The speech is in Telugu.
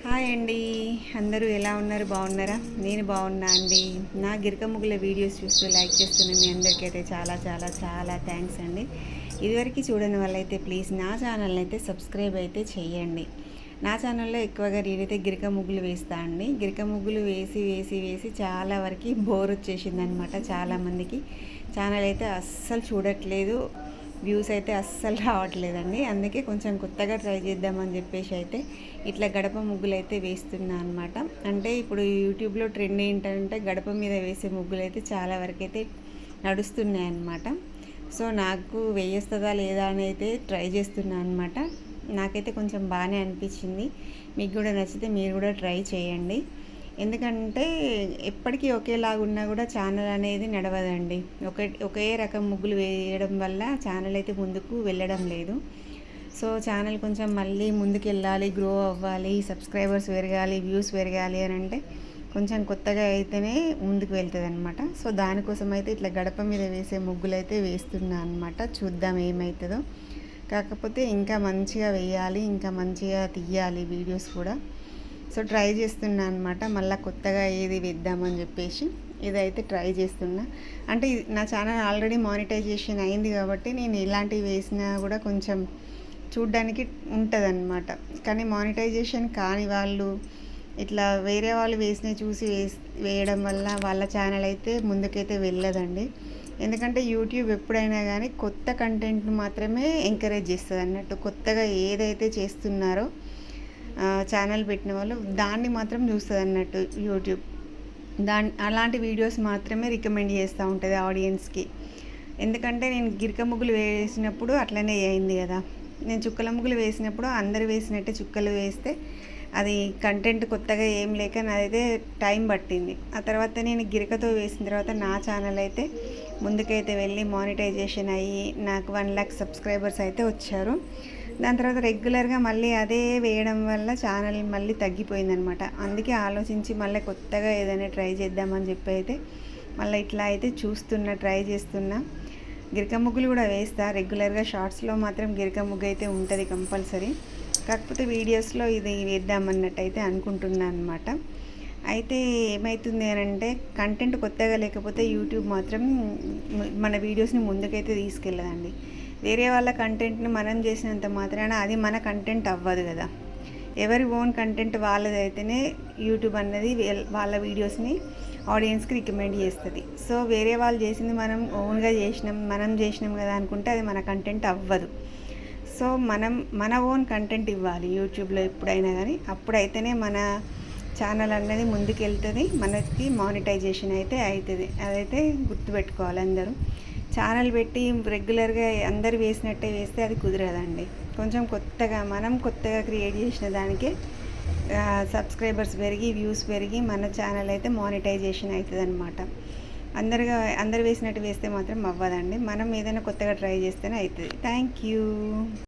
హాయ్ అండి. అందరూ ఎలా ఉన్నారు? బాగున్నారా? నేను బాగున్నా అండి. నా గిరక ముగ్గుల వీడియోస్ చూస్తూ లైక్ చేస్తున్న మీ అందరికైతే చాలా చాలా చాలా థ్యాంక్స్ అండి. ఇదివరకు చూడని వాళ్ళైతే ప్లీజ్ నా ఛానల్ని అయితే సబ్స్క్రైబ్ అయితే చేయండి. నా ఛానల్లో ఎక్కువగా నేనైతే గిరక ముగ్గులు వేస్తా అండి. గిరక ముగ్గులు వేసి వేసి వేసి చాలా వరకు బోర్ వచ్చేసింది అనమాట. చాలామందికి ఛానల్ అయితే అస్సలు చూడట్లేదు, వ్యూస్ అయితే అస్సలు రావట్లేదండి. అందుకే కొంచెం కొత్తగా ట్రై చేద్దామని చెప్పేసి అయితే ఇట్లా గడప ముగ్గులు అయితే వేస్తున్నా అనమాట. అంటే ఇప్పుడు యూట్యూబ్లో ట్రెండ్ ఏంటంటే గడప మీద వేసే ముగ్గులు అయితే చాలా వరకు అయితే నడుస్తున్నాయి అన్నమాట. సో నాకు వేయొస్తుందా లేదా అని అయితే ట్రై చేస్తున్నా అనమాట. నాకైతే కొంచెం బాగానే అనిపించింది. మీకు కూడా నచ్చితే మీరు కూడా ట్రై చేయండి. ఎందుకంటే ఎప్పటికీ ఒకేలాగా ఉన్నా కూడా ఛానల్ అనేది నడవదండి. ఒకే రకం ముగ్గులు వేయడం వల్ల ఛానల్ అయితే ముందుకు వెళ్ళడం లేదు. సో ఛానల్ కొంచెం మళ్ళీ ముందుకు వెళ్ళాలి, గ్రో అవ్వాలి, సబ్స్క్రైబర్స్ పెరగాలి, వ్యూస్ పెరగాలి అని అంటే కొంచెం కొత్తగా అయితేనే ముందుకు వెళ్తుంది అనమాట. సో దానికోసం అయితే ఇట్లా గడప మీద వేసే ముగ్గులు అయితే వేస్తున్నా అనమాట. చూద్దాం ఏమవుతుందో. కాకపోతే ఇంకా మంచిగా వేయాలి, ఇంకా మంచిగా తీయాలి వీడియోస్ కూడా. సో ట్రై చేస్తున్నా అనమాట. మళ్ళీ కొత్తగా ఏది వేద్దామని చెప్పేసి ఇదైతే ట్రై చేస్తున్నా. అంటే నా ఛానల్ ఆల్రెడీ మానిటైజేషన్ అయింది కాబట్టి నేను ఇలాంటివి వేసినా కూడా కొంచెం చూడ్డానికి ఉంటుందన్నమాట. కానీ మానిటైజేషన్ కాని వాళ్ళు ఇట్లా వేరే వాళ్ళు వేసినవి చూసి వేయడం వల్ల వాళ్ళ ఛానల్ అయితే ముందుకైతే వెళ్ళదండి. ఎందుకంటే యూట్యూబ్ ఎప్పుడైనా కానీ కొత్త కంటెంట్ను మాత్రమే ఎంకరేజ్ చేస్తుంది అన్నట్టు. కొత్తగా ఏదైతే చేస్తున్నారో ఛానల్ పెట్టిన వాళ్ళు దాన్ని మాత్రం చూస్తుంది అన్నట్టు యూట్యూబ్. అలాంటి వీడియోస్ మాత్రమే రికమెండ్ చేస్తూ ఉంటుంది ఆడియన్స్కి. ఎందుకంటే నేను గిరక ముగ్గులు వేసినప్పుడు అట్లనే అయింది కదా. నేను చుక్కల ముగ్గులు వేసినప్పుడు అందరు వేసినట్టే చుక్కలు వేస్తే అది కంటెంట్ కొత్తగా ఏం లేక నాదైతే టైం పట్టింది. ఆ తర్వాత నేను గిరకతో వేసిన తర్వాత నా ఛానల్ అయితే ముందుకైతే వెళ్ళి మానిటైజేషన్ అయ్యి నాకు 1 లక్ష సబ్స్క్రైబర్స్ అయితే వచ్చారు. దాని తర్వాత రెగ్యులర్గా మళ్ళీ అదే వేయడం వల్ల ఛానల్ మళ్ళీ తగ్గిపోయిందనమాట. అందుకే ఆలోచించి మళ్ళీ కొత్తగా ఏదైనా ట్రై చేద్దామని చెప్పి అయితే మళ్ళీ ఇట్లా అయితే ట్రై చేస్తున్నా. గిరక ముగ్గులు కూడా వేస్తా రెగ్యులర్గా. షార్ట్స్లో మాత్రం గిరక ముగ్గు అయితే ఉంటుంది కంపల్సరీ. కాకపోతే వీడియోస్లో ఇది వేద్దామన్నట్టు అయితే అనుకుంటున్నాను అనమాట. అయితే ఏమవుతుంది అని అంటే కంటెంట్ కొత్తగా లేకపోతే యూట్యూబ్ మాత్రం మన వీడియోస్ని ముందుకైతే తీసుకెళ్ళదండి. వేరే వాళ్ళ కంటెంట్ని మనం చేసినంత మాత్రాన అది మన కంటెంట్ అవ్వదు కదా. ఎవరి ఓన్ కంటెంట్ వాళ్ళదైతేనే యూట్యూబ్ అన్నది వాళ్ళ వీడియోస్ని ఆడియన్స్కి రికమెండ్ చేస్తుంది. సో వేరే వాళ్ళు చేసింది మనం ఓన్గా మనం చేసినాం కదా అనుకుంటే అది మన కంటెంట్ అవ్వదు. సో మన ఓన్ కంటెంట్ ఇవ్వాలి యూట్యూబ్లో ఎప్పుడైనా కానీ. అప్పుడైతేనే మన ఛానల్ అన్నది ముందుకెళ్తుంది, మనకి మానిటైజేషన్ అయితే అవుతుంది. అదైతే గుర్తుపెట్టుకోవాలి అందరూ. ఛానల్ పెట్టి రెగ్యులర్గా అందరు వేసినట్టే వేస్తే అది కుదరదండి. కొంచెం మనం కొత్తగా క్రియేట్ చేసిన దానికే సబ్స్క్రైబర్స్ పెరిగి వ్యూస్ పెరిగి మన ఛానల్ అయితే మానిటైజేషన్ అవుతుంది అనమాట. అందరు వేసినట్టు వేస్తే మాత్రం అవ్వదండి. మనం ఏదైనా కొత్తగా ట్రై చేస్తేనే అవుతుంది. Thank you.